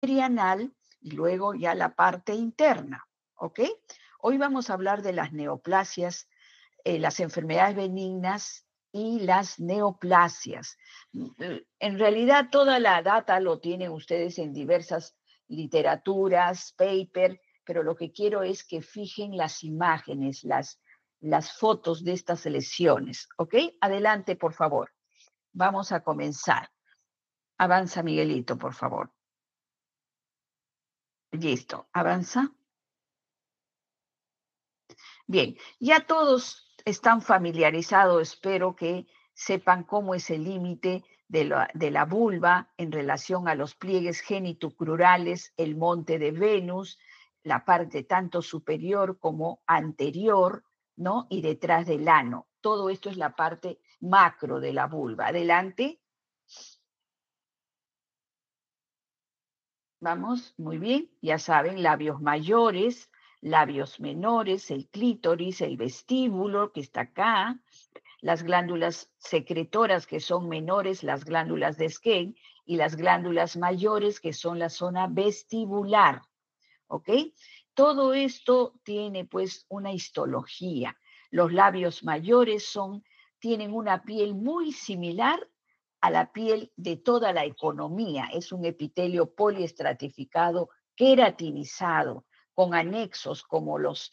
perianal y luego ya la parte interna, ¿ok? Hoy vamos a hablar de las neoplasias, las enfermedades benignas y las neoplasias. En realidad toda la data lo tienen ustedes en diversas literaturas, paper, pero lo que quiero es que fijen las imágenes, las fotos de estas lesiones, ¿ok? Adelante, por favor. Vamos a comenzar. Avanza, Miguelito, por favor. Listo, avanza. Bien, ya todos están familiarizados, espero que sepan cómo es el límite de la vulva en relación a los pliegues genitocrurales, el monte de Venus, la parte tanto superior como anterior, ¿no? Y detrás del ano. Todo esto es la parte macro de la vulva. Adelante. Vamos, muy bien. Ya saben, labios mayores, labios menores, el clítoris, el vestíbulo que está acá, las glándulas secretoras que son menores, las glándulas de Skene, y las glándulas mayores que son la zona vestibular, ¿ok? Todo esto tiene pues una histología. Los labios mayores tienen una piel muy similar a la piel de toda la economía. Es un epitelio poliestratificado, queratinizado, con anexos como los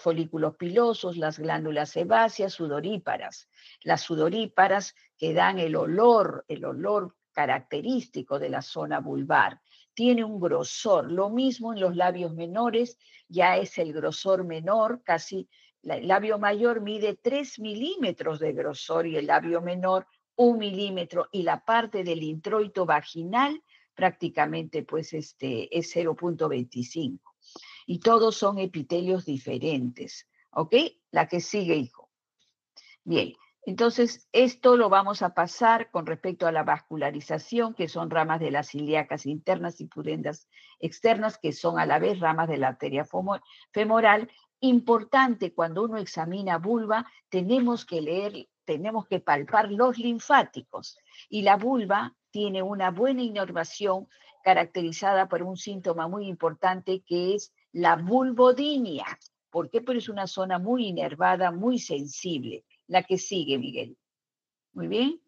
folículos pilosos, las glándulas sebáceas, sudoríparas. Las sudoríparas que dan el olor característico de la zona vulvar. Tiene un grosor, lo mismo en los labios menores, ya es el grosor menor, casi el labio mayor mide 3 milímetros de grosor y el labio menor 1 milímetro, y la parte del introito vaginal prácticamente pues es 0,25. Y todos son epitelios diferentes. ¿Ok? La que sigue, hijo. Bien, entonces esto lo vamos a pasar con respecto a la vascularización, que son ramas de las ilíacas internas y pudendas externas, que son a la vez ramas de la arteria femoral. Importante, cuando uno examina vulva, tenemos que leer, tenemos que palpar los linfáticos. Y la vulva tiene una buena inervación caracterizada por un síntoma muy importante que es la vulvodinia. ¿Por qué? Porque es una zona muy inervada, muy sensible. La que sigue, Miguel. Muy bien.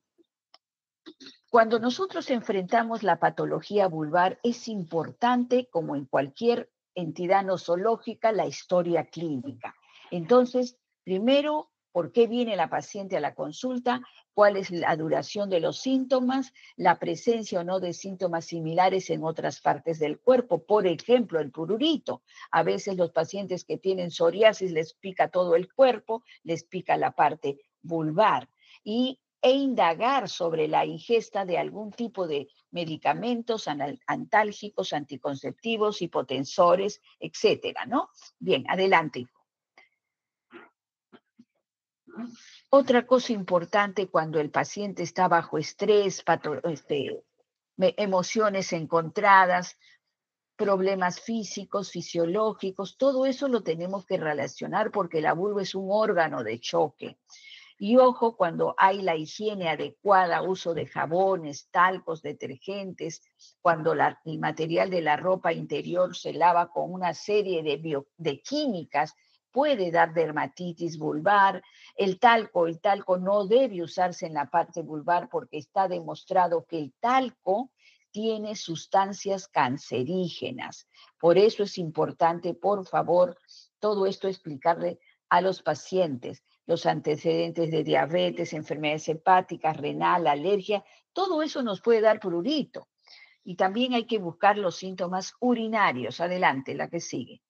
Cuando nosotros enfrentamos la patología vulvar, es importante, como en cualquier entidad nosológica, la historia clínica. Entonces, primero, ¿por qué viene la paciente a la consulta? ¿Cuál es la duración de los síntomas? La presencia o no de síntomas similares en otras partes del cuerpo. Por ejemplo, el prurito. A veces los pacientes que tienen psoriasis les pica todo el cuerpo, les pica la parte vulvar. E indagar sobre la ingesta de algún tipo de medicamentos antálgicos, anticonceptivos, hipotensores, etcétera, ¿no? Bien, adelante. Otra cosa importante cuando el paciente está bajo estrés, emociones encontradas, problemas físicos, fisiológicos, todo eso lo tenemos que relacionar porque la vulva es un órgano de choque. Y ojo, cuando hay la higiene adecuada, uso de jabones, talcos, detergentes, cuando el material de la ropa interior se lava con una serie de químicas, puede dar dermatitis vulvar. El talco no debe usarse en la parte vulvar porque está demostrado que el talco tiene sustancias cancerígenas. Por eso es importante, por favor, todo esto explicarle a los pacientes los antecedentes de diabetes, enfermedades hepáticas, renal, alergia, todo eso nos puede dar prurito. Y también hay que buscar los síntomas urinarios. Adelante, la que sigue.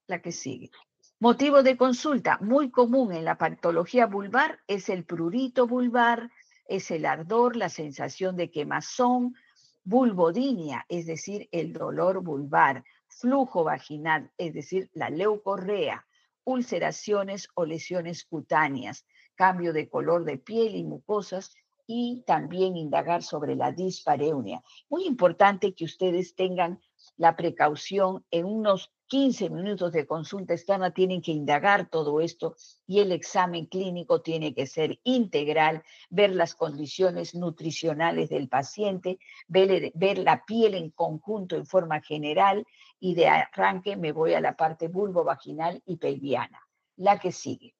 La que sigue. Motivo de consulta muy común en la patología vulvar es el prurito vulvar, es el ardor, la sensación de quemazón, vulvodinia, es decir, el dolor vulvar, flujo vaginal, es decir, la leucorrea, ulceraciones o lesiones cutáneas, cambio de color de piel y mucosas, y también indagar sobre la dispareunia. Muy importante que ustedes tengan la precaución en unos 15 minutos de consulta externa tienen que indagar todo esto y el examen clínico tiene que ser integral, ver las condiciones nutricionales del paciente, ver la piel en conjunto en forma general y de arranque me voy a la parte vulvovaginal y pelviana. La que sigue.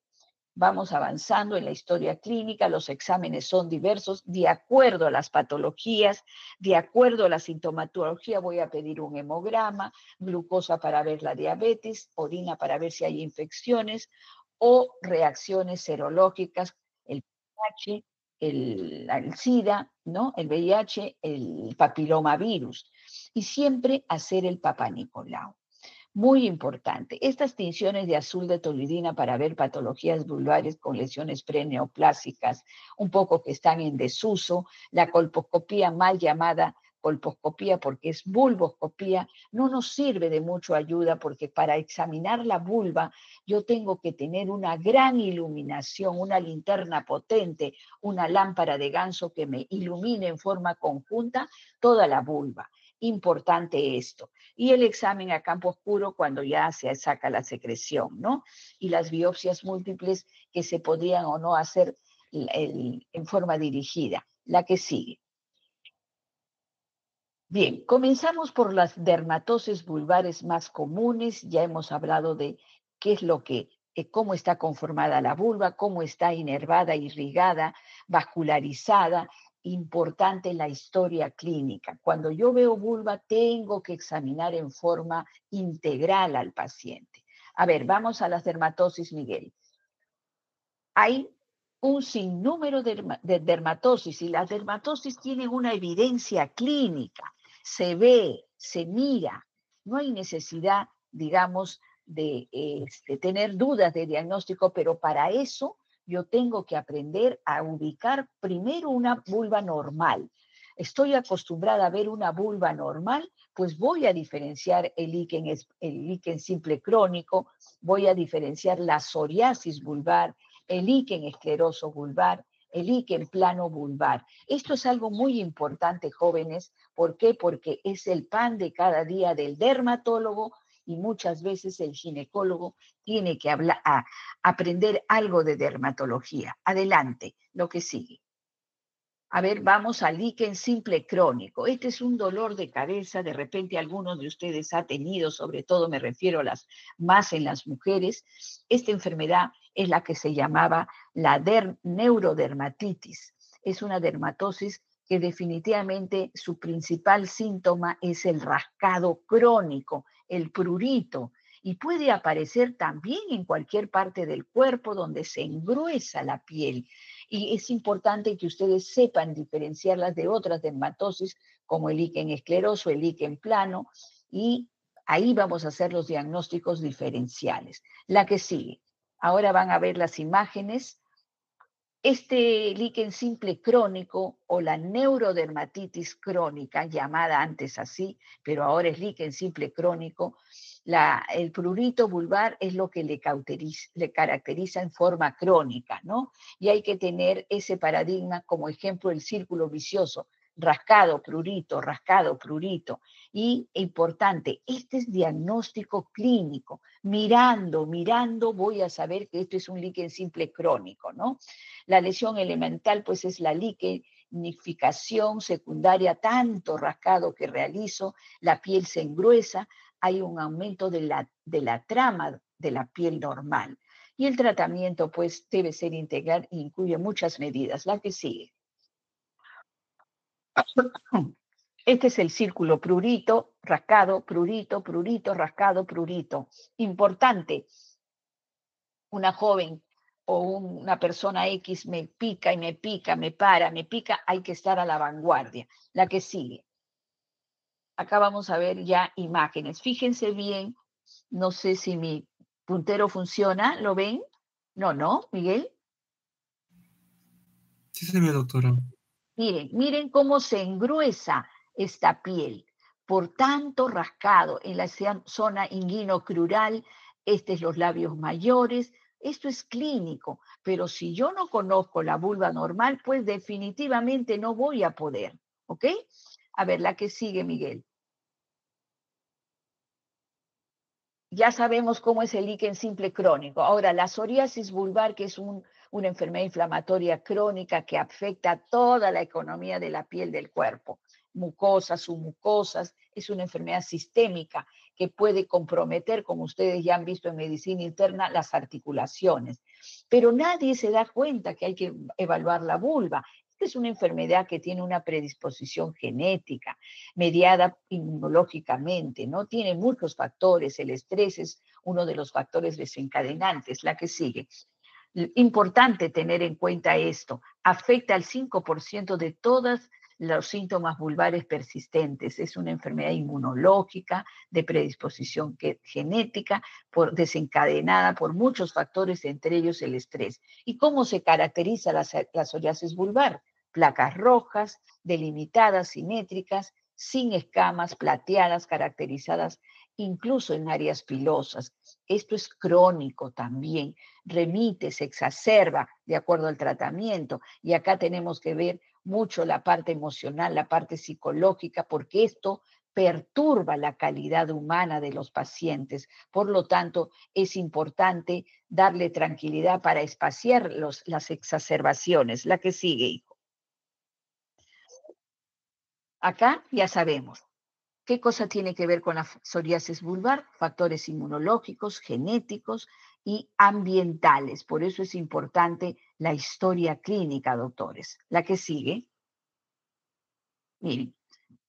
Vamos avanzando en la historia clínica, los exámenes son diversos, de acuerdo a las patologías, de acuerdo a la sintomatología voy a pedir un hemograma, glucosa para ver la diabetes, orina para ver si hay infecciones o reacciones serológicas, el VIH, el SIDA, ¿no? El VIH, el papilomavirus, y siempre hacer el Papá Nicolau. Muy importante, estas tinciones de azul de toluidina para ver patologías vulvares con lesiones preneoplásicas, un poco que están en desuso, la colposcopía mal llamada colposcopía porque es vulvoscopía, no nos sirve de mucha ayuda porque para examinar la vulva yo tengo que tener una gran iluminación, una linterna potente, una lámpara de ganso que me ilumine en forma conjunta toda la vulva. Importante esto. Y el examen a campo oscuro cuando ya se saca la secreción, ¿no? Y las biopsias múltiples que se podrían o no hacer en forma dirigida. La que sigue. Bien, comenzamos por las dermatosis vulvares más comunes. Ya hemos hablado de qué es lo que, cómo está conformada la vulva, cómo está inervada, irrigada, vascularizada. Importante la historia clínica. Cuando yo veo vulva, tengo que examinar en forma integral al paciente. A ver, vamos a las dermatosis, Miguel. Hay un sinnúmero de dermatosis y las dermatosis tienen una evidencia clínica. Se ve, se mira. No hay necesidad, digamos, de tener dudas de diagnóstico, pero para eso yo tengo que aprender a ubicar primero una vulva normal. Estoy acostumbrada a ver una vulva normal, pues voy a diferenciar el líquen simple crónico, voy a diferenciar la psoriasis vulvar, el líquen escleroso vulvar, el líquen plano vulvar. Esto es algo muy importante, jóvenes. ¿Por qué? Porque es el pan de cada día del dermatólogo y muchas veces el ginecólogo tiene que aprender algo de dermatología. Adelante, lo que sigue. A ver, vamos al líquen simple crónico. Este es un dolor de cabeza, de repente algunos de ustedes ha tenido, sobre todo me refiero a las más en las mujeres. Esta enfermedad es la que se llamaba la neurodermatitis. Es una dermatosis que definitivamente su principal síntoma es el rascado crónico, el prurito, y puede aparecer también en cualquier parte del cuerpo donde se engruesa la piel. Y es importante que ustedes sepan diferenciarlas de otras dermatosis como el líquen escleroso, el líquen plano, y ahí vamos a hacer los diagnósticos diferenciales. La que sigue. Ahora van a ver las imágenes. Este líquen simple crónico o la neurodermatitis crónica, llamada antes así, pero ahora es líquen simple crónico, el prurito vulvar es lo que le caracteriza en forma crónica, ¿no? Y hay que tener ese paradigma como ejemplo el círculo vicioso, rascado, prurito. Y importante, este es diagnóstico clínico. Mirando, voy a saber que esto es un líquen simple crónico, ¿no? La lesión elemental, pues, es la liquenificación secundaria, tanto rascado que realizo, la piel se engruesa, hay un aumento de la trama de la piel normal. Y el tratamiento, pues, debe ser integral e incluye muchas medidas. La que sigue. Este es el círculo prurito, rascado, prurito, prurito, rascado, prurito. Importante, una joven o una persona X me pica y me pica, me para, me pica, hay que estar a la vanguardia. La que sigue. Acá vamos a ver ya imágenes. Fíjense bien, no sé si mi puntero funciona, ¿lo ven? No, ¿no, Miguel? Sí se ve, doctora. Miren cómo se engruesa esta piel por tanto rascado en la zona inguinocrural, este es los labios mayores, esto es clínico, pero si yo no conozco la vulva normal, pues definitivamente no voy a poder, ¿ok? A ver, la que sigue, Miguel. ya sabemos cómo es el líquen simple crónico. Ahora, la psoriasis vulvar, que es una enfermedad inflamatoria crónica que afecta toda la economía de la piel del cuerpo, mucosas, submucosas, es una enfermedad sistémica que puede comprometer, como ustedes ya han visto en medicina interna, las articulaciones. Pero nadie se da cuenta que hay que evaluar la vulva. Esta es una enfermedad que tiene una predisposición genética, mediada inmunológicamente, ¿no? Tiene muchos factores, el estrés es uno de los factores desencadenantes, la que sigue. Importante tener en cuenta esto, afecta al 5% de todos los síntomas vulvares persistentes. Es una enfermedad inmunológica de predisposición genética desencadenada por muchos factores, entre ellos el estrés. ¿Y cómo se caracteriza la psoriasis vulvar? Placas rojas, delimitadas, simétricas, sin escamas, plateadas, caracterizadas incluso en áreas pilosas. Esto es crónico también, remite, se exacerba de acuerdo al tratamiento. Y acá tenemos que ver mucho la parte emocional, la parte psicológica, porque esto perturba la calidad humana de los pacientes. Por lo tanto, es importante darle tranquilidad para espaciar las exacerbaciones. La que sigue, hijo. Acá ya sabemos. ¿Qué cosa tiene que ver con la psoriasis vulvar? Factores inmunológicos, genéticos y ambientales. Por eso es importante la historia clínica, doctores. La que sigue. Miren,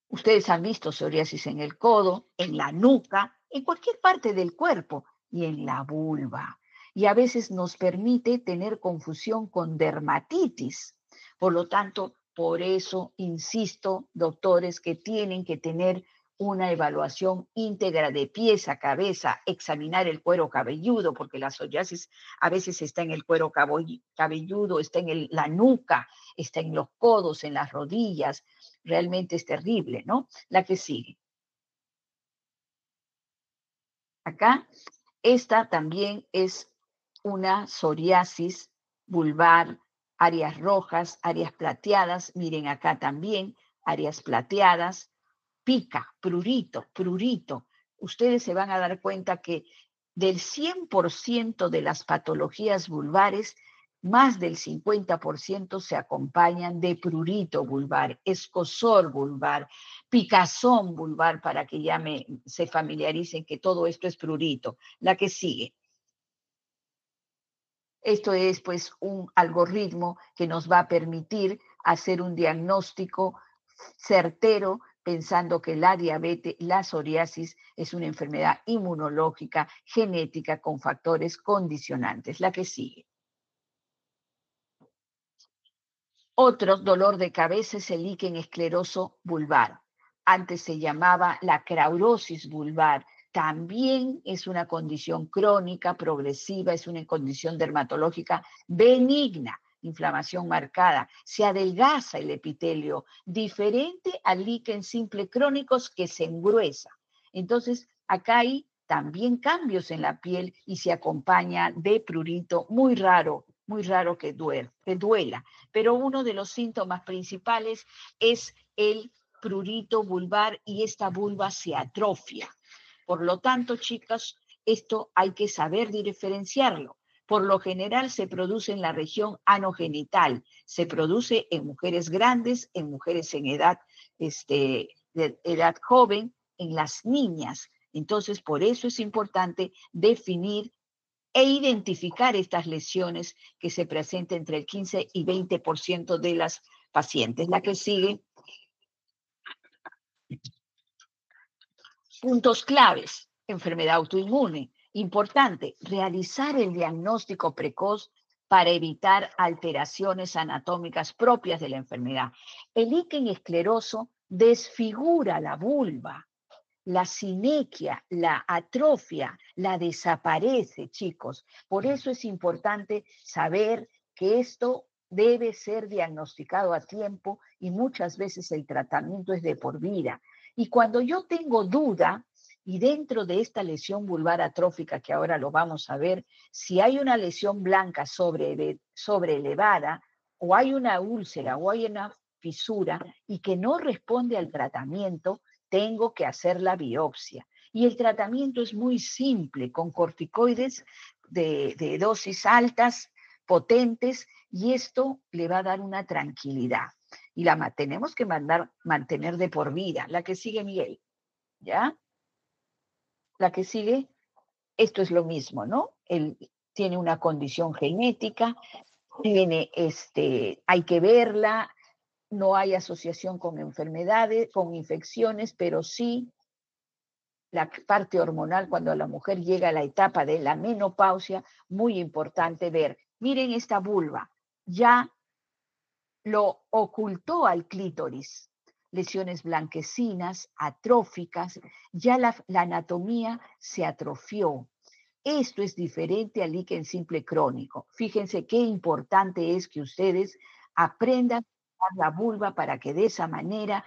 ustedes han visto psoriasis en el codo, en la nuca, en cualquier parte del cuerpo y en la vulva. Y a veces nos permite tener confusión con dermatitis. Por lo tanto, por eso insisto, doctores, que tienen que tener una evaluación íntegra de pies a cabeza, examinar el cuero cabelludo, porque la psoriasis a veces está en el cuero cabelludo, está en la nuca, está en los codos, en las rodillas. Realmente es terrible, ¿no? La que sigue. Acá, esta también es una psoriasis vulvar, áreas rojas, áreas plateadas, miren acá también, áreas plateadas, pica, prurito, prurito. Ustedes se van a dar cuenta que del 100% de las patologías vulvares, más del 50% se acompañan de prurito vulvar, escozor vulvar, picazón vulvar, para que ya se familiaricen que todo esto es prurito. La que sigue. Esto es pues un algoritmo que nos va a permitir hacer un diagnóstico certero, pensando que la diabetes, la psoriasis es una enfermedad inmunológica, genética, con factores condicionantes. La que sigue. Otro dolor de cabeza es el líquen escleroso vulvar. Antes se llamaba la craurosis vulvar. También es una condición crónica, progresiva, es una condición dermatológica benigna, inflamación marcada. Se adelgaza el epitelio, diferente al líquen simple crónicos que se engruesa. Entonces, acá hay también cambios en la piel y se acompaña de prurito muy raro que duela. Pero uno de los síntomas principales es el prurito vulvar y esta vulva se atrofia. Por lo tanto, chicas, esto hay que saber diferenciarlo. Por lo general se produce en la región anogenital, se produce en mujeres grandes, en mujeres en de edad joven, en las niñas. Entonces, por eso es importante definir e identificar estas lesiones que se presentan entre el 15 y 20% de las pacientes. La que sigue. Puntos claves. Enfermedad autoinmune. Importante, realizar el diagnóstico precoz para evitar alteraciones anatómicas propias de la enfermedad. El líquen escleroso desfigura la vulva. La sinequia, la atrofia, la desaparece, chicos. Por eso es importante saber que esto debe ser diagnosticado a tiempo y muchas veces el tratamiento es de por vida. Y cuando yo tengo duda, y dentro de esta lesión vulvar atrófica, que ahora lo vamos a ver, si hay una lesión blanca sobre elevada, o hay una úlcera, o hay una fisura, y que no responde al tratamiento, tengo que hacer la biopsia. Y el tratamiento es muy simple, con corticoides de dosis altas, potentes, y esto le va a dar una tranquilidad. Y tenemos que mantener de por vida. La que sigue, Miguel, ¿ya? La que sigue, esto es lo mismo, ¿no? Él tiene una condición genética, hay que verla, no hay asociación con enfermedades, con infecciones, pero sí la parte hormonal cuando la mujer llega a la etapa de la menopausia, muy importante ver. Miren esta vulva, ya lo ocultó al clítoris, lesiones blanquecinas, atróficas, ya la anatomía se atrofió. Esto es diferente al líquen simple crónico. Fíjense qué importante es que ustedes aprendan a la vulva para que de esa manera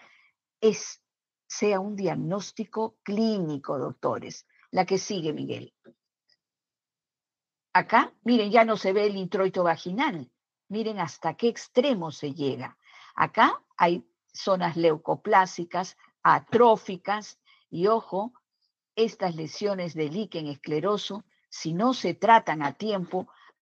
sea un diagnóstico clínico, doctores. La que sigue, Miguel. Acá, miren, ya no se ve el introito vaginal. Miren hasta qué extremo se llega. Acá hay zonas leucoplásicas, atróficas, y ojo, estas lesiones de líquen escleroso, si no se tratan a tiempo,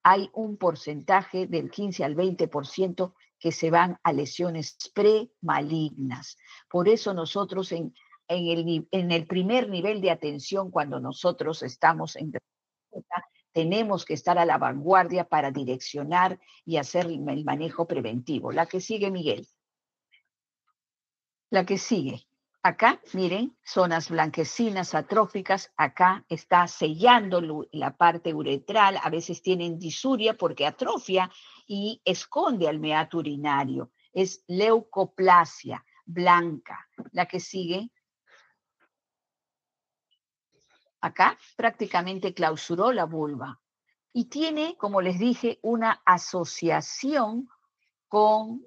hay un porcentaje del 15 al 20% que se van a lesiones premalignas. Por eso nosotros en el primer nivel de atención, cuando nosotros estamos en tenemos que estar a la vanguardia para direccionar y hacer el manejo preventivo. La que sigue, Miguel. La que sigue. Acá, miren, zonas blanquecinas, atróficas, acá está sellando la parte uretral, a veces tienen disuria porque atrofia y esconde al meato urinario. Es leucoplasia blanca. La que sigue. Acá prácticamente clausuró la vulva y tiene, como les dije, una asociación con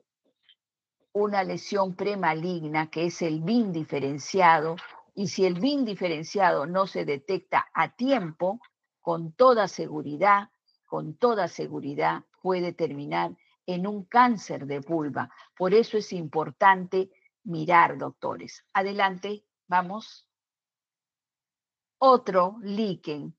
una lesión premaligna, que es el BIN diferenciado, y si el BIN diferenciado no se detecta a tiempo, con toda seguridad puede terminar en un cáncer de vulva. Por eso es importante mirar, doctores. Adelante, vamos. Otro líquen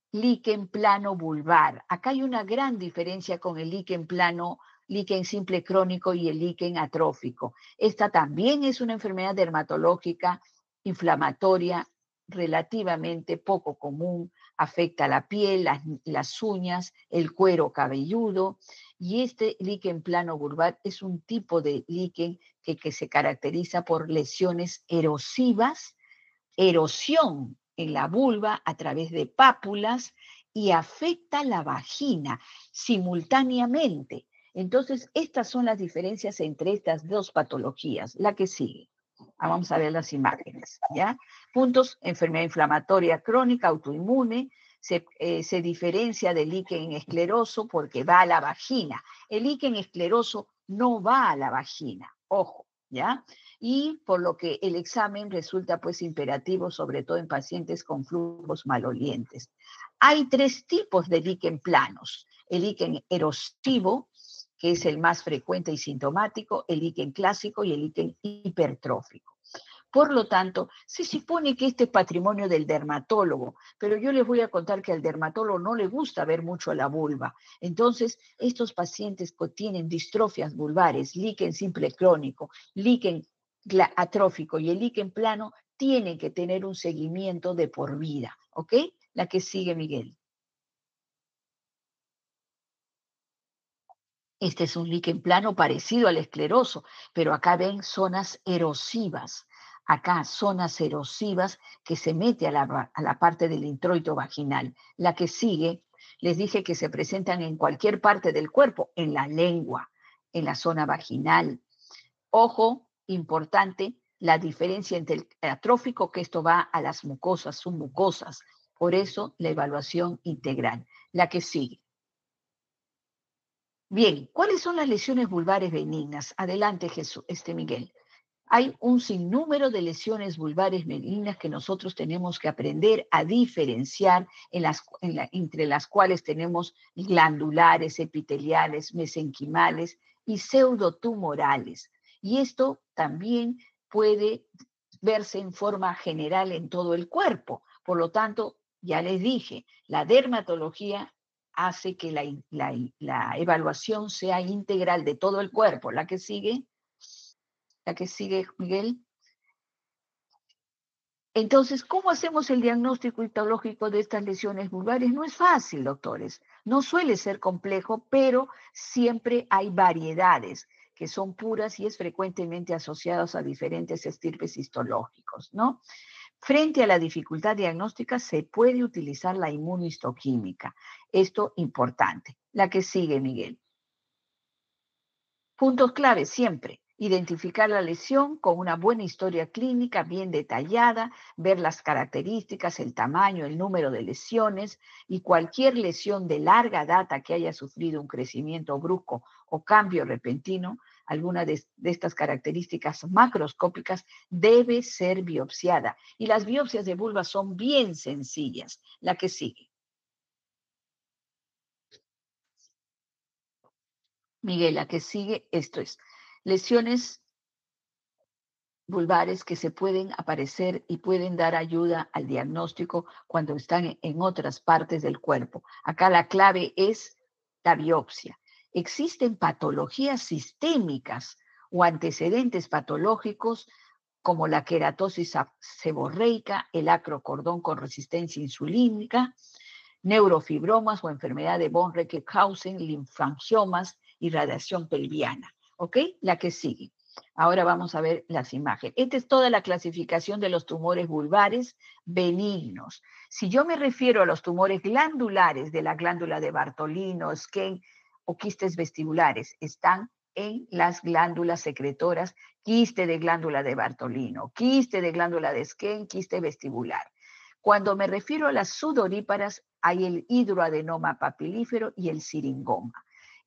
plano vulvar. Acá hay una gran diferencia con el líquen plano, líquen simple crónico y el líquen atrófico. Esta también es una enfermedad dermatológica inflamatoria relativamente poco común, afecta la piel, las uñas, el cuero cabelludo, y este líquen plano vulvar es un tipo de líquen que se caracteriza por lesiones erosivas, erosión en la vulva a través de pápulas y afecta la vagina simultáneamente. Entonces, estas son las diferencias entre estas dos patologías. La que sigue. Vamos a ver las imágenes, ¿ya? Puntos, enfermedad inflamatoria crónica, autoinmune, se diferencia del líquen escleroso porque va a la vagina. El líquen escleroso no va a la vagina, ojo, ¿ya? Y por lo que el examen resulta pues imperativo, sobre todo en pacientes con flujos malolientes. Hay tres tipos de líquen planos: el líquen erosivo, que es el más frecuente y sintomático, el líquen clásico y el líquen hipertrófico. Por lo tanto, se supone que este es patrimonio del dermatólogo, pero yo les voy a contar que al dermatólogo no le gusta ver mucho la vulva. Entonces, estos pacientes que tienen distrofias vulvares, líquen simple crónico, líquen atrófico y el líquen plano, tienen que tener un seguimiento de por vida, ¿ok? La que sigue, Miguel. Este es un líquen plano parecido al escleroso, pero acá ven zonas erosivas. Acá zonas erosivas que se mete a la parte del introito vaginal. La que sigue, les dije que se presentan en cualquier parte del cuerpo, en la lengua, en la zona vaginal. Ojo, importante, la diferencia entre el atrófico, que esto va a las mucosas, submucosas. Por eso la evaluación integral. La que sigue. Bien, ¿cuáles son las lesiones vulvares benignas? Adelante, Jesús, Miguel. Hay un sinnúmero de lesiones vulvares benignas que nosotros tenemos que aprender a diferenciar, entre las cuales tenemos glandulares, epiteliales, mesenquimales y pseudotumorales. Y esto también puede verse en forma general en todo el cuerpo. Por lo tanto, ya les dije, la dermatología hace que la evaluación sea integral de todo el cuerpo. La que sigue, Miguel. Entonces, ¿cómo hacemos el diagnóstico histológico de estas lesiones vulvares? No es fácil, doctores. No suele ser complejo, pero siempre hay variedades que son puras y es frecuentemente asociadas a diferentes estirpes histológicos, ¿no? Frente a la dificultad diagnóstica se puede utilizar la inmunohistoquímica. Esto importante. La que sigue, Miguel. Puntos clave siempre. Identificar la lesión con una buena historia clínica bien detallada, ver las características, el tamaño, el número de lesiones y cualquier lesión de larga data que haya sufrido un crecimiento brusco o cambio repentino, alguna de estas características macroscópicas debe ser biopsiada. Y las biopsias de vulva son bien sencillas. La que sigue. Miguel, la que sigue, esto es lesiones vulvares que se pueden aparecer y pueden dar ayuda al diagnóstico cuando están en otras partes del cuerpo. Acá la clave es la biopsia. Existen patologías sistémicas o antecedentes patológicos como la queratosis seborreica, el acrocordón con resistencia insulínica, neurofibromas o enfermedad de von Recklinghausen, linfangiomas y radiación pelviana. ¿Ok? La que sigue. Ahora vamos a ver las imágenes. Esta es toda la clasificación de los tumores vulvares benignos. Si yo me refiero a los tumores glandulares de la glándula de Bartolino, Skene o quistes vestibulares, están en las glándulas secretoras, quiste de glándula de Bartolino, quiste de glándula de Skene, quiste vestibular. Cuando me refiero a las sudoríparas, hay el hidroadenoma papilífero y el siringoma.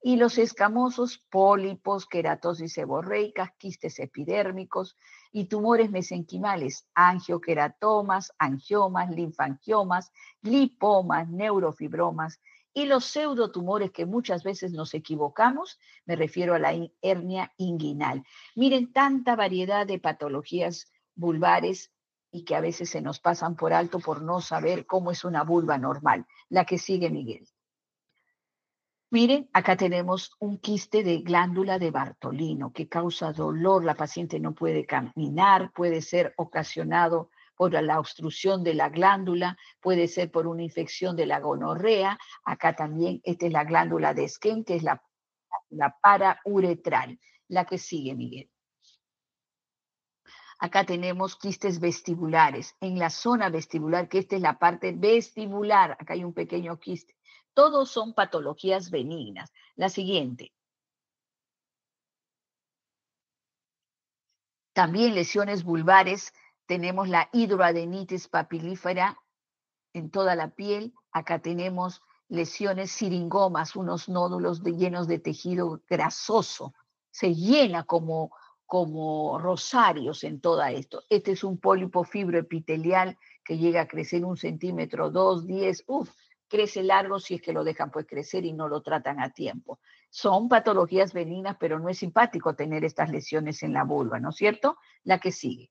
Y los escamosos, pólipos, queratosis seborreicas, quistes epidérmicos y tumores mesenquimales, angioqueratomas, angiomas, linfangiomas, lipomas, neurofibromas y los pseudotumores que muchas veces nos equivocamos, me refiero a la hernia inguinal. Miren, tanta variedad de patologías vulvares y que a veces se nos pasan por alto por no saber cómo es una vulva normal. La que sigue, Miguel. Miren, acá tenemos un quiste de glándula de Bartolino que causa dolor, la paciente no puede caminar, puede ser ocasionado por la obstrucción de la glándula, puede ser por una infección de la gonorrea. Acá también, esta es la glándula de Skene, que es la parauretral. La que sigue, Miguel. Acá tenemos quistes vestibulares. En la zona vestibular, que esta es la parte vestibular, acá hay un pequeño quiste. Todos son patologías benignas. La siguiente. También lesiones vulvares. Tenemos la hidroadenitis papilífera en toda la piel. Acá tenemos lesiones siringomas, unos nódulos llenos de tejido grasoso. Se llena como rosarios en todo esto. Este es un pólipo fibroepitelial que llega a crecer 1 centímetro, 2, 10, crece largo si es que lo dejan pues crecer y no lo tratan a tiempo. Son patologías benignas, pero no es simpático tener estas lesiones en la vulva, ¿no es cierto? La que sigue.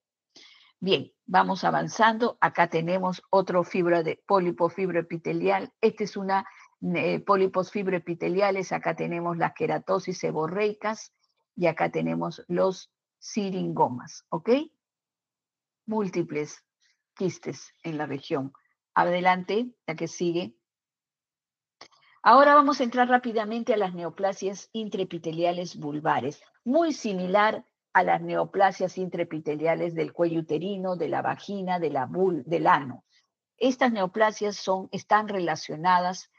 Bien, vamos avanzando. Acá tenemos otro pólipo fibroepitelial. Este es una pólipos fibroepiteliales. Acá tenemos las queratosis seborreicas y acá tenemos los siringomas, ¿ok? Múltiples quistes en la región. Adelante, la que sigue. Ahora vamos a entrar rápidamente a las neoplasias intraepiteliales vulvares, muy similar a las neoplasias intraepiteliales del cuello uterino, de la vagina, del ano. Estas neoplasias están relacionadas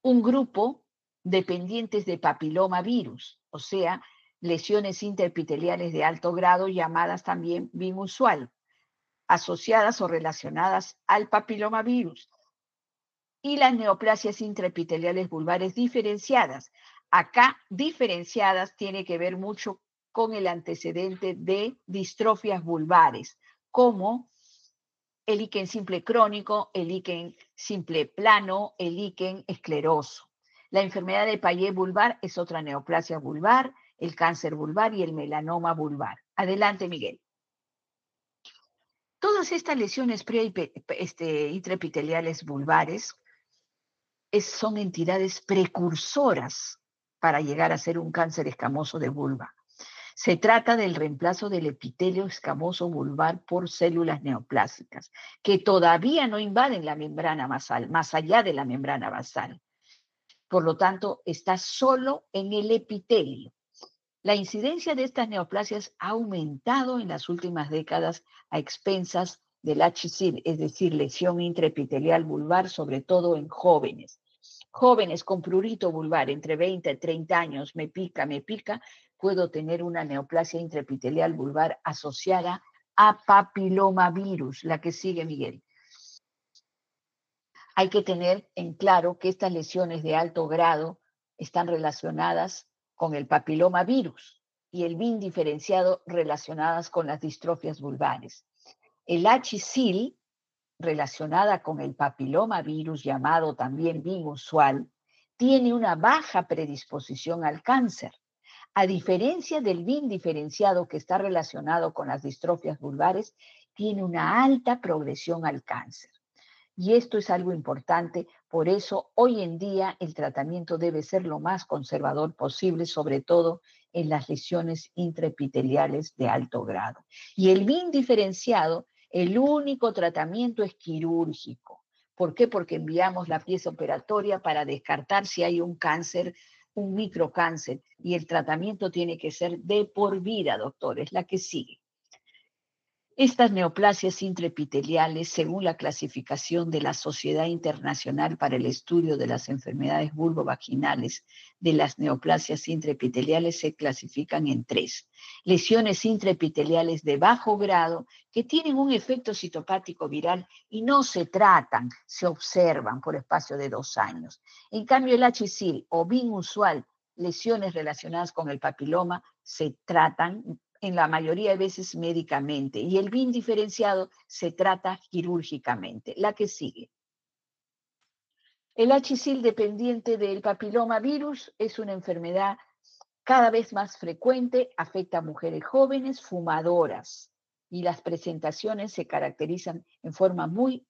un grupo dependientes de papiloma virus, o sea, lesiones intraepiteliales de alto grado llamadas también bimusual, asociadas o relacionadas al papiloma virus y las neoplasias intraepiteliales vulvares diferenciadas. Acá, diferenciadas tiene que ver mucho con el antecedente de distrofias vulvares, como el líquen simple crónico, el líquen simple plano, el líquen escleroso. La enfermedad de Payet vulvar es otra neoplasia vulvar, el cáncer vulvar y el melanoma vulvar. Adelante, Miguel. Todas estas lesiones intraepiteliales vulvares son entidades precursoras para llegar a ser un cáncer escamoso de vulva. Se trata del reemplazo del epitelio escamoso vulvar por células neoplásicas, que todavía no invaden la membrana basal, más allá de la membrana basal. Por lo tanto, está solo en el epitelio. La incidencia de estas neoplasias ha aumentado en las últimas décadas a expensas del HSIL, es decir, lesión intraepitelial vulvar, sobre todo en jóvenes. Jóvenes con prurito vulvar entre 20 y 30 años, me pica, puedo tener una neoplasia intraepitelial vulvar asociada a papilomavirus, la que sigue, Miguel. Hay que tener en claro que estas lesiones de alto grado están relacionadas con el papilomavirus y el BIN diferenciado relacionadas con las distrofias vulvares. El HSIL relacionada con el papilomavirus, llamado también BIN usual, tiene una baja predisposición al cáncer, a diferencia del BIN diferenciado que está relacionado con las distrofias vulvares, tiene una alta progresión al cáncer. Y esto es algo importante, por eso hoy en día el tratamiento debe ser lo más conservador posible, sobre todo en las lesiones intraepiteliales de alto grado. Y el BIN diferenciado, el único tratamiento es quirúrgico. ¿Por qué? Porque enviamos la pieza operatoria para descartar si hay un cáncer, un microcáncer, y el tratamiento tiene que ser de por vida, doctores, la que sigue. Estas neoplasias intraepiteliales, según la clasificación de la Sociedad Internacional para el Estudio de las Enfermedades Vulvovaginales de las neoplasias intraepiteliales, se clasifican en 3. Lesiones intraepiteliales de bajo grado que tienen un efecto citopático viral y no se tratan, se observan por espacio de 2 años. En cambio, el HSIL o BIN usual, lesiones relacionadas con el papiloma, se tratan en la mayoría de veces médicamente, y el BIN diferenciado se trata quirúrgicamente. La que sigue. El HSIL dependiente del papilomavirus es una enfermedad cada vez más frecuente, afecta a mujeres jóvenes fumadoras, y las presentaciones se caracterizan en forma muy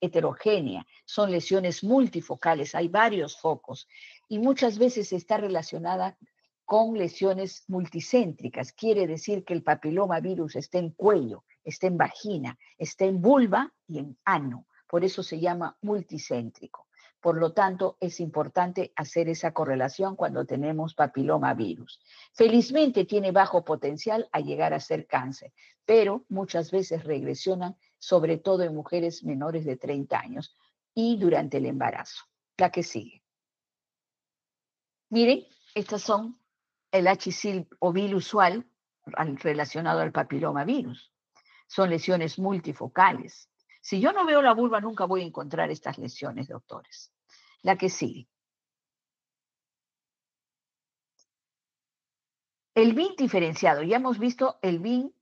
heterogénea. Son lesiones multifocales, hay varios focos, y muchas veces está relacionada con lesiones multicéntricas. Quiere decir que el papilomavirus está en cuello, está en vagina, está en vulva y en ano. Por eso se llama multicéntrico. Por lo tanto, es importante hacer esa correlación cuando tenemos papilomavirus. Felizmente tiene bajo potencial a llegar a ser cáncer, pero muchas veces regresionan, sobre todo en mujeres menores de 30 años y durante el embarazo. La que sigue. Miren, estas son el HSIL o BIL usual relacionado al papilomavirus. Son lesiones multifocales. Si yo no veo la vulva, nunca voy a encontrar estas lesiones, doctores. La que sigue. El BIN diferenciado. Ya hemos visto el BIN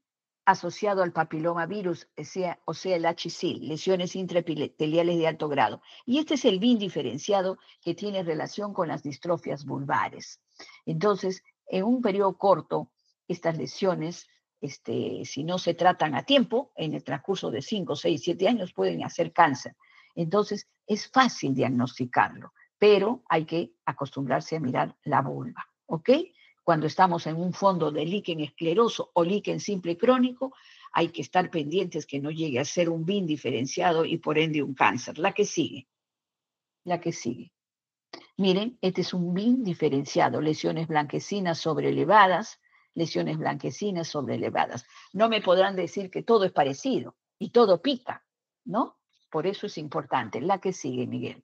asociado al papilomavirus, o sea, el HSIL, lesiones intraepiteliales de alto grado. Y este es el BIN diferenciado que tiene relación con las distrofias vulvares. Entonces, en un periodo corto, estas lesiones, si no se tratan a tiempo, en el transcurso de 5, 6, 7 años, pueden hacer cáncer. Entonces, es fácil diagnosticarlo, pero hay que acostumbrarse a mirar la vulva, ¿ok? Cuando estamos en un fondo de líquen escleroso o líquen simple crónico, hay que estar pendientes que no llegue a ser un BIN diferenciado y por ende un cáncer. La que sigue. La que sigue. Miren, este es un BIN diferenciado, lesiones blanquecinas sobreelevadas, lesiones blanquecinas sobreelevadas. No me podrán decir que todo es parecido y todo pica, ¿no? Por eso es importante. La que sigue, Miguel.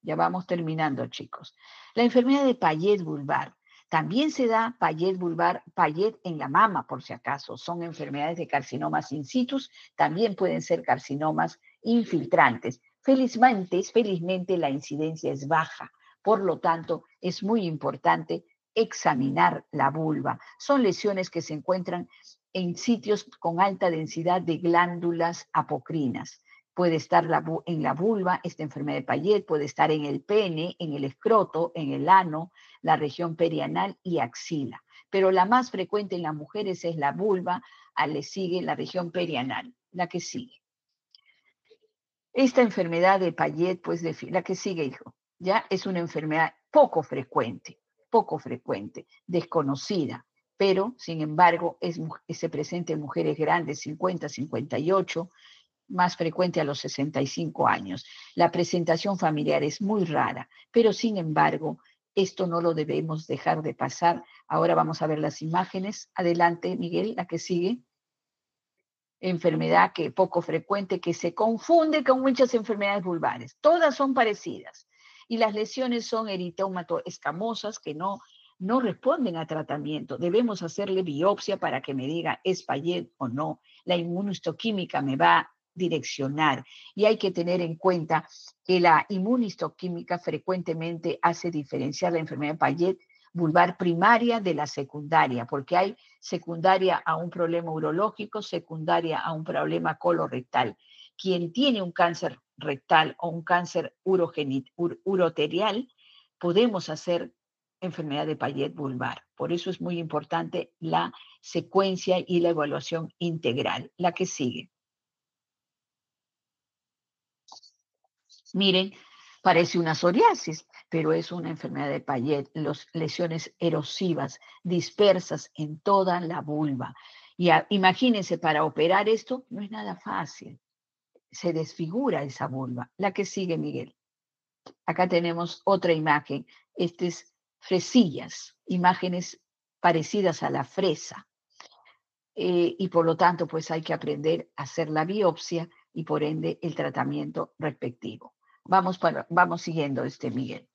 Ya vamos terminando, chicos. La enfermedad de Payet vulvar. También se da Payet vulvar, Payet en la mama, por si acaso. Son enfermedades de carcinomas in situ, también pueden ser carcinomas infiltrantes. Felizmente la incidencia es baja. Por lo tanto, es muy importante examinar la vulva. Son lesiones que se encuentran en sitios con alta densidad de glándulas apocrinas. Puede estar en la vulva, esta enfermedad de Payet, puede estar en el pene, en el escroto, en el ano, la región perianal y axila. pero la más frecuente en las mujeres es la vulva, le sigue la región perianal, la que sigue. Esta enfermedad de Payet, pues la que sigue, hijo, ya es una enfermedad poco frecuente, desconocida, pero sin embargo se presenta en mujeres grandes, 50, 58, más frecuente a los 65 años. La presentación familiar es muy rara, pero sin embargo, esto no lo debemos dejar de pasar. Ahora vamos a ver las imágenes. Adelante, Miguel, la que sigue. Enfermedad que poco frecuente, que se confunde con muchas enfermedades vulvares. Todas son parecidas. Y las lesiones son eritómato-escamosas que no responden a tratamiento. Debemos hacerle biopsia para que me diga es Payet o no. La inmunohistoquímica me va a direccionar. Y hay que tener en cuenta que la inmunohistoquímica frecuentemente hace diferenciar la enfermedad de Payet vulvar primaria de la secundaria, porque hay secundaria a un problema urológico, secundaria a un problema colorectal. Quien tiene un cáncer rectal o un cáncer uroterial, podemos hacer enfermedad de Payet vulvar. Por eso es muy importante la secuencia y la evaluación integral. La que sigue. Miren, parece una psoriasis, pero es una enfermedad de Payet, lesiones erosivas dispersas en toda la vulva. Y imagínense, para operar esto no es nada fácil. Se desfigura esa vulva. La que sigue, Miguel. Acá tenemos otra imagen. Este es fresillas, imágenes parecidas a la fresa. Y por lo tanto, pues hay que aprender a hacer la biopsia y por ende el tratamiento respectivo. Vamos siguiendo, Miguel.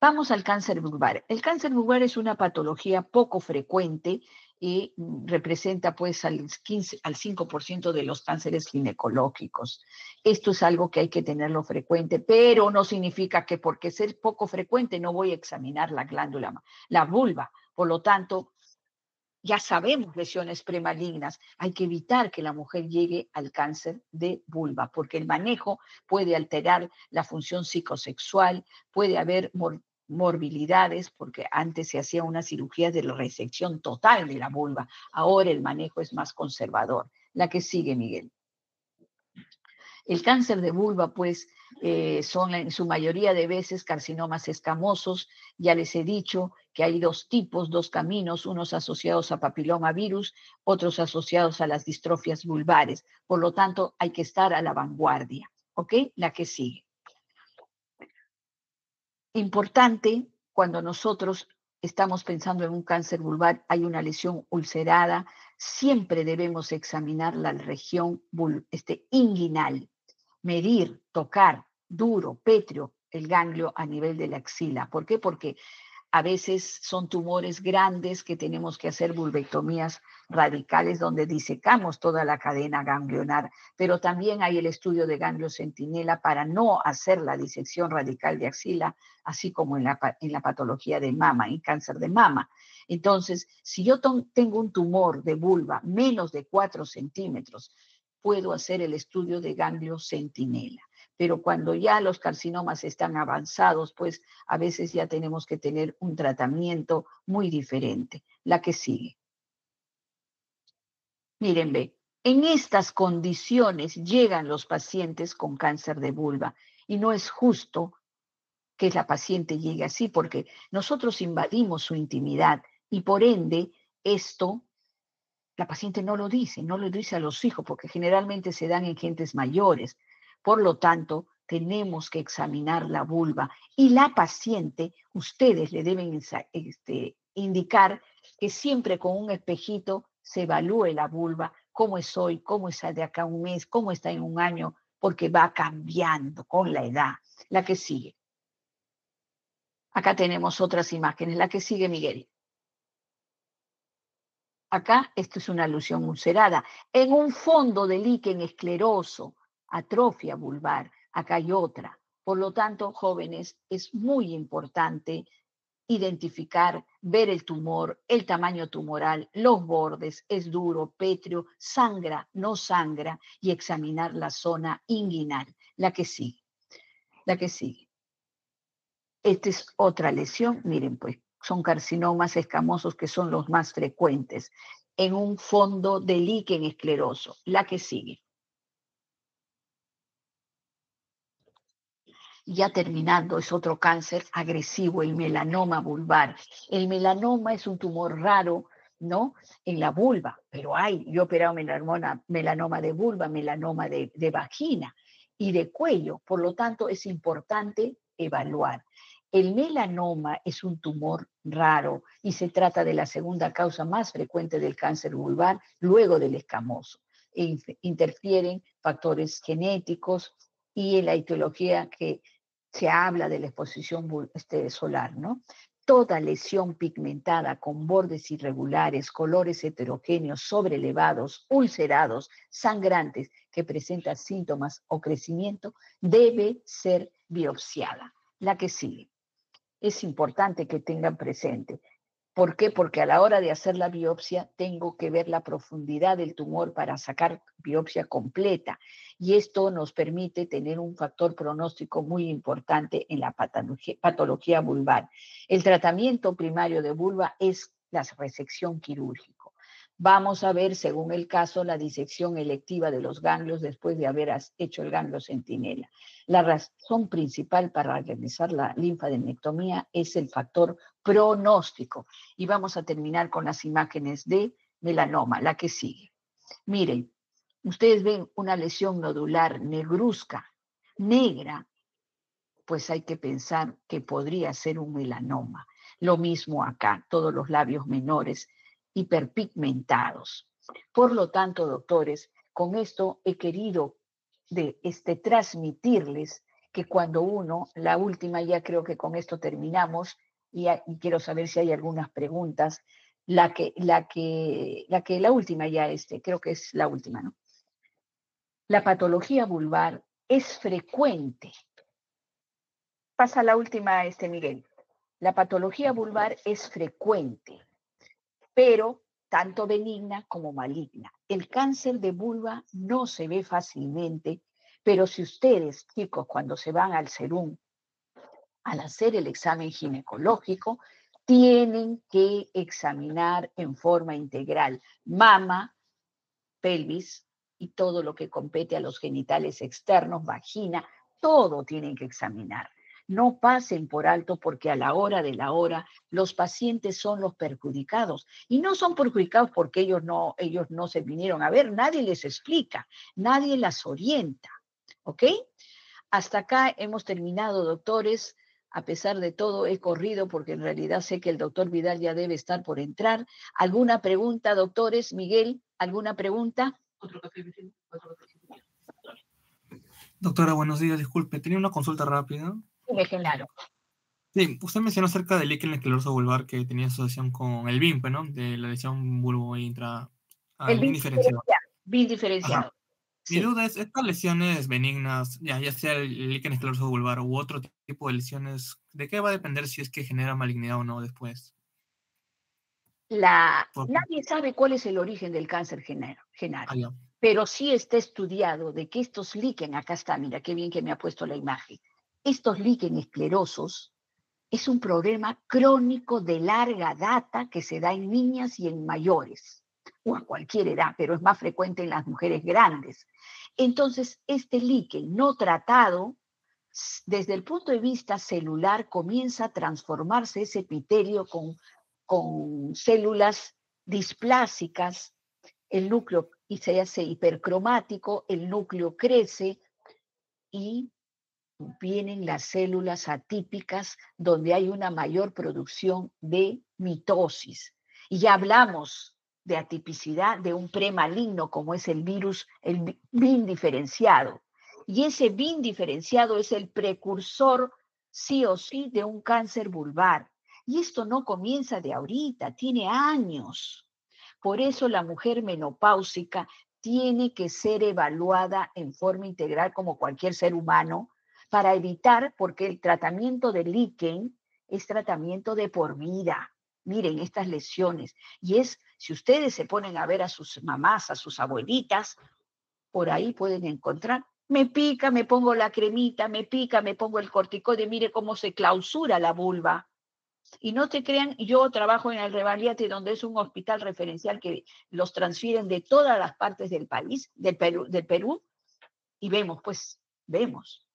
Vamos al cáncer vulvar. El cáncer vulvar es una patología poco frecuente y representa pues al 5% de los cánceres ginecológicos. Esto es algo que hay que tenerlo frecuente, pero no significa que porque ser poco frecuente no voy a examinar la glándula, la vulva. Por lo tanto, ya sabemos lesiones premalignas. Hay que evitar que la mujer llegue al cáncer de vulva, porque el manejo puede alterar la función psicosexual, puede haber morbilidades, porque antes se hacía una cirugía de la resección total de la vulva. Ahora el manejo es más conservador. La que sigue, Miguel. El cáncer de vulva, pues, son en su mayoría de veces carcinomas escamosos. Ya les he dicho que hay dos tipos, dos caminos, unos asociados a papilomavirus, otros asociados a las distrofias vulvares. Por lo tanto, hay que estar a la vanguardia. ¿Ok? La que sigue. Importante, cuando nosotros estamos pensando en un cáncer vulvar, hay una lesión ulcerada, siempre debemos examinar la región inguinal, medir, tocar, duro, pétreo, el ganglio a nivel de la axila. ¿Por qué? Porque a veces son tumores grandes que tenemos que hacer vulvectomías radicales donde disecamos toda la cadena ganglionar, pero también hay el estudio de ganglio centinela para no hacer la disección radical de axila, así como en la patología de mama, en cáncer de mama. Entonces, si yo tengo un tumor de vulva menos de 4 centímetros, puedo hacer el estudio de ganglio centinela. Pero cuando ya los carcinomas están avanzados, pues a veces ya tenemos que tener un tratamiento muy diferente. La que sigue. Miren, ve, en estas condiciones llegan los pacientes con cáncer de vulva y no es justo que la paciente llegue así porque nosotros invadimos su intimidad y por ende esto la paciente no lo dice a los hijos porque generalmente se dan en gentes mayores. Por lo tanto, tenemos que examinar la vulva y la paciente, ustedes le deben indicar que siempre con un espejito se evalúe la vulva, cómo es hoy, cómo está de acá a un mes, cómo está en un año, porque va cambiando con la edad. La que sigue. Acá tenemos otras imágenes. La que sigue, Miguel. Acá esto es una alusión ulcerada. En un fondo de líquen escleroso, atrofia vulvar, acá hay otra. Por lo tanto, jóvenes, es muy importante identificar, ver el tumor, el tamaño tumoral, los bordes, es duro, pétreo, sangra, no sangra, y examinar la zona inguinal. La que sigue. La que sigue. Esta es otra lesión, miren pues, son carcinomas escamosos que son los más frecuentes, en un fondo de líquen escleroso. La que sigue. Ya terminando, es otro cáncer agresivo, el melanoma vulvar. El melanoma es un tumor raro, ¿no? En la vulva, pero yo he operado melanoma de vulva, melanoma de vagina y de cuello. Por lo tanto, es importante evaluar. El melanoma es un tumor raro y se trata de la segunda causa más frecuente del cáncer vulvar, luego del escamoso. Interfieren factores genéticos y en la etiología que se habla de la exposición solar, ¿no? Toda lesión pigmentada con bordes irregulares, colores heterogéneos, sobrelevados, ulcerados, sangrantes, que presenta síntomas o crecimiento, debe ser biopsiada. La que sigue. Es importante que tengan presente. ¿Por qué? Porque a la hora de hacer la biopsia tengo que ver la profundidad del tumor para sacar biopsia completa. Y esto nos permite tener un factor pronóstico muy importante en la patología vulvar. El tratamiento primario de vulva es la resección quirúrgica. Vamos a ver, según el caso, la disección electiva de los ganglios después de haber hecho el ganglio centinela. La razón principal para realizar la linfadenectomía es el factor pronóstico. Y vamos a terminar con las imágenes de melanoma, la que sigue. Miren, ustedes ven una lesión nodular negruzca, negra, pues hay que pensar que podría ser un melanoma. Lo mismo acá, todos los labios menores hiperpigmentados. Por lo tanto, doctores, con esto he querido transmitirles que cuando la última, ya creo que con esto terminamos, y quiero saber si hay algunas preguntas, la última ya, creo que es la última, ¿no? La patología vulvar es frecuente. Pasa la última, Miguel. La patología vulvar es frecuente, pero tanto benigna como maligna. El cáncer de vulva no se ve fácilmente, pero si ustedes, chicos, cuando se van al SERUM, al hacer el examen ginecológico, tienen que examinar en forma integral mama, pelvis y todo lo que compete a los genitales externos, vagina, todo tienen que examinar. No pasen por alto porque a la hora de la hora los pacientes son los perjudicados. Y no son perjudicados porque ellos no se vinieron a ver, nadie les explica, nadie las orienta. ¿Ok? Hasta acá hemos terminado, doctores. A pesar de todo, he corrido porque en realidad sé que el doctor Vidal ya debe estar por entrar. ¿Alguna pregunta, doctores? Miguel, ¿alguna pregunta? Otro café, vecino. Doctora, buenos días. Disculpe, tenía una consulta rápida. Claro. Sí, usted mencionó acerca del líquen escleroso vulvar que tenía asociación con el BIM, ¿no? De la lesión bulbo-intra... El bien diferenciado. bien diferenciado. Ajá. Mi Sí. duda es, estas lesiones benignas, ya sea el líquen escleroso vulvar u otro tipo de lesiones, ¿de qué va a depender si es que genera malignidad o no después? Nadie sabe cuál es el origen del cáncer Ah, genar, ya. pero sí está estudiado de que estos líquen, acá está, mira qué bien que me ha puesto la imagen, estos líquen esclerosos es un problema crónico de larga data que se da en niñas y en mayores, o a cualquier edad, pero es más frecuente en las mujeres grandes. Entonces, este líquen no tratado, desde el punto de vista celular, comienza a transformarse ese epitelio con células displásicas, el núcleo y se hace hipercromático, el núcleo crece y vienen las células atípicas donde hay una mayor producción de mitosis. Y ya hablamos de atipicidad de un premaligno como es el virus, el BIN diferenciado. Y ese BIN diferenciado es el precursor sí o sí de un cáncer vulvar. Y esto no comienza de ahorita, tiene años. Por eso la mujer menopáusica tiene que ser evaluada en forma integral como cualquier ser humano para evitar, porque el tratamiento de líquen es tratamiento de por vida. Miren estas lesiones. Y si ustedes se ponen a ver a sus mamás, a sus abuelitas, por ahí pueden encontrar. Me pica, me pongo la cremita, me pica, me pongo el corticoide, mire cómo se clausura la vulva. Y no te crean, yo trabajo en el Revaliate, donde es un hospital referencial que los transfieren de todas las partes del país, del Perú, y vemos, pues, vemos.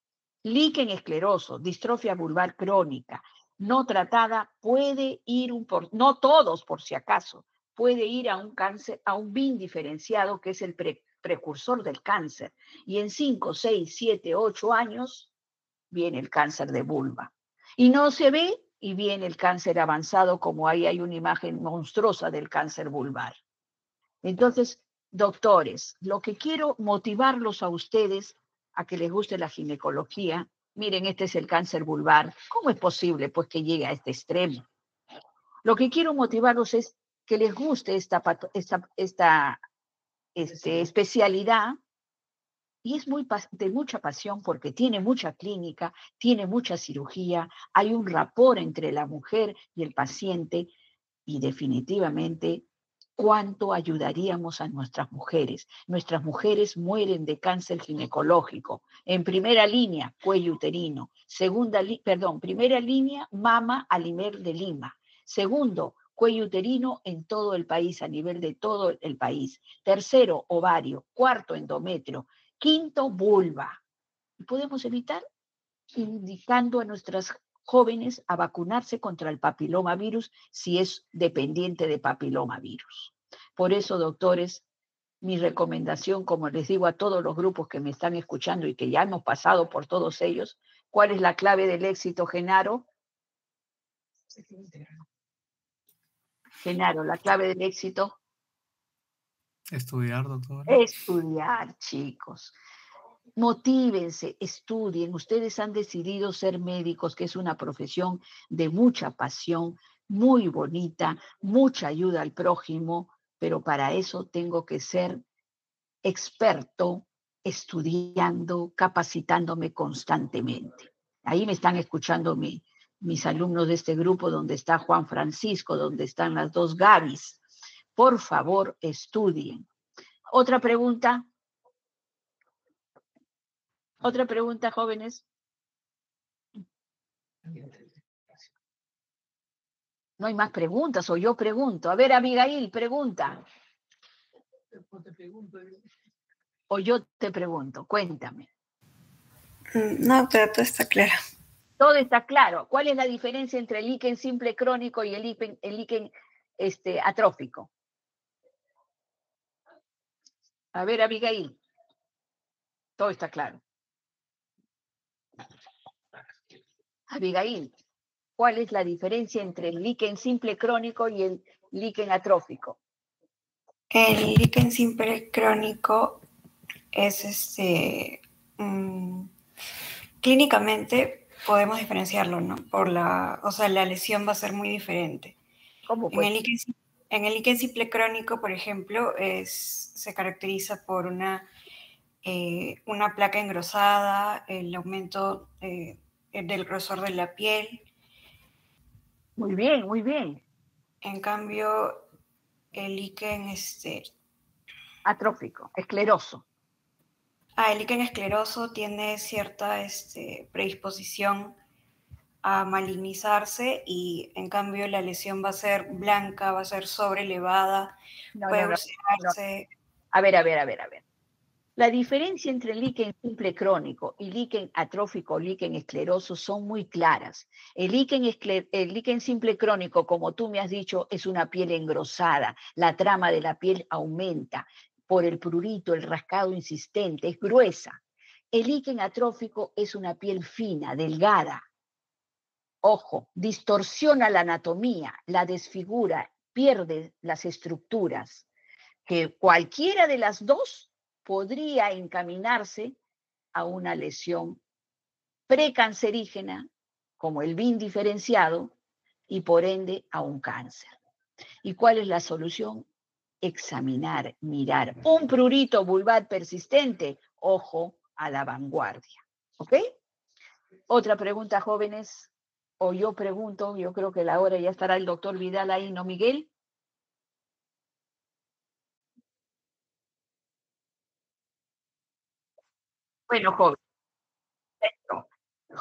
Líquen escleroso, distrofia vulvar crónica, no tratada, puede ir no todos por si acaso, puede ir a un cáncer, a un BIN diferenciado, que es el precursor del cáncer. Y en 5, 6, 7, 8 años viene el cáncer de vulva. Y no se ve y viene el cáncer avanzado, como ahí hay una imagen monstruosa del cáncer vulvar. Entonces, doctores, lo que quiero motivarlos a ustedes a que les guste la ginecología. Miren, este es el cáncer vulvar. ¿Cómo es posible, pues, que llegue a este extremo? Lo que quiero motivarlos es que les guste esta especialidad, y es de mucha pasión porque tiene mucha clínica, tiene mucha cirugía, hay un rapport entre la mujer y el paciente, y definitivamente cuánto ayudaríamos a nuestras mujeres. Nuestras mujeres mueren de cáncer ginecológico. En primera línea, cuello uterino. Primera línea, mama a nivel de Lima. Segundo, cuello uterino en todo el país, a nivel de todo el país. Tercero, ovario. Cuarto, endometrio. Quinto, vulva. ¿Y podemos evitar? Indicando a nuestras jóvenes a vacunarse contra el papilomavirus si es dependiente de papilomavirus. Por eso, doctores, mi recomendación, como les digo a todos los grupos que me están escuchando y que ya hemos pasado por todos ellos, ¿cuál es la clave del éxito, Genaro? Genaro, la clave del éxito. Estudiar, doctor. Estudiar, chicos. Motívense, estudien. Ustedes han decidido ser médicos, que es una profesión de mucha pasión, muy bonita, mucha ayuda al prójimo, pero para eso tengo que ser experto, estudiando, capacitándome constantemente. Ahí me están escuchando mis alumnos de este grupo, donde está Juan Francisco, donde están las dos Gabis. Por favor, estudien. ¿Otra pregunta? ¿Otra pregunta, jóvenes? No hay más preguntas, o yo pregunto. A ver, Abigail, pregunta. O yo te pregunto, cuéntame. No, pero todo está claro. Todo está claro. ¿Cuál es la diferencia entre el líquen simple crónico y el líquen atrófico? A ver, Abigail. Todo está claro. Abigail, ¿cuál es la diferencia entre el líquen simple crónico y el líquen atrófico? El líquen simple crónico es clínicamente podemos diferenciarlo, ¿no? La lesión va a ser muy diferente. ¿Cómo En pues? el líquen simple crónico, por ejemplo, se caracteriza por una placa engrosada, el aumento del grosor de la piel. Muy bien, muy bien. En cambio, el líquen Atrófico, escleroso. el líquen escleroso tiene cierta predisposición a malignizarse, y en cambio la lesión va a ser blanca, va a ser sobrelevada, puede ulcerarse. A ver. La diferencia entre el líquen simple crónico y líquen atrófico o líquen escleroso son muy claras. El líquen simple crónico, como tú me has dicho, es una piel engrosada, la trama de la piel aumenta por el prurito, el rascado insistente, es gruesa. El líquen atrófico es una piel fina, delgada. Ojo, distorsiona la anatomía, la desfigura, pierde las estructuras, que cualquiera de las dos podría encaminarse a una lesión precancerígena, como el BIN diferenciado, y por ende a un cáncer. ¿Y cuál es la solución? Examinar, mirar. Un prurito vulvar persistente, ojo a la vanguardia. ¿Ok? Otra pregunta, jóvenes, o yo pregunto, yo creo que la hora ya estará el doctor Vidal ahí, ¿no, Miguel? Bueno,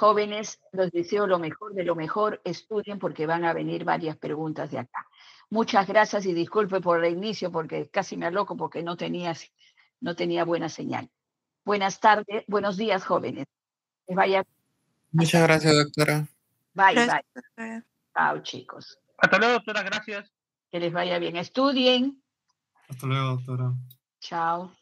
Jóvenes, los deseo lo mejor de lo mejor. Estudien porque van a venir varias preguntas de acá. Muchas gracias y disculpe por el inicio porque casi me aloco porque no tenía buena señal. Buenas tardes, buenos días, jóvenes. Les vaya. Muchas gracias, doctora. Bye, Gracias, bye. doctora. Chao, chicos. Hasta luego, doctora, gracias. Que les vaya bien. Estudien. Hasta luego, doctora. Chao.